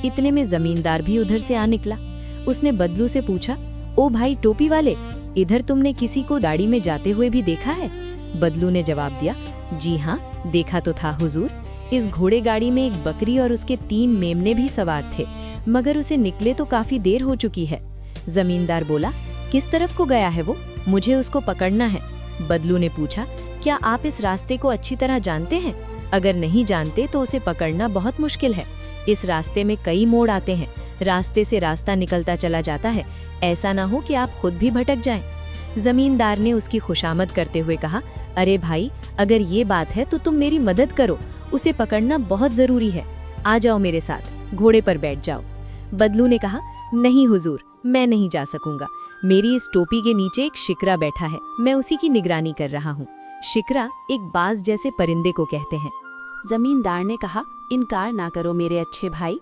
इतने में जमींदार भी उधर से आ निकला। उसने बदलू से पूछा, ओ भाई टोपी वाले, इधर तुमने किसी को गाड़ी में जाते हुए भी देखा है? बदलू ने जवाब दिया, जी हाँ, देखा तो था हुजूर। इस घोड़े गाड़ी में एक बकरी और उसके 3 मेमने भी सवार थे, मगर उसे निकले तो काफी देर हो चुकी है। जमींदार बोला, किस तरफ को गया है वो? मुझे उसको पकड़ना है। बदलू ने पूछा, क्या आप इस रास्ते को अच्छी तरह जानते हैं? अगर नहीं जानते तो उसे पकड़ना बहुत मुश्किल है। इस रास्ते में कई मोड़ आते हैं, रास्ते से रास्ता निकलता चला जाता है, ऐसा ना हो कि आप खुद भी भटक जाएं। जमींदार ने उसकी खुशामद करते हुए कहा, अरे भाई, अगर ये बात है तो तुम मेरी मदद करो, उसे पकड़ना बहुत जरूरी है। आ जाओ मेरे साथ, घोड़े पर बैठ जाओ। बदलू ने कहा, नहीं हुजूर, मैं नहीं जा सकूंगा। मेरी इस टोपी के नीचे एक शिकरा बैठा है, मैं उसी की निगरानी कर रहा हूँ। शिकरा एक बाज जैसे परिंदे को कहते हैं। जमींदार ने कहा, इनकार ना करो मेरे अच्छे भाई,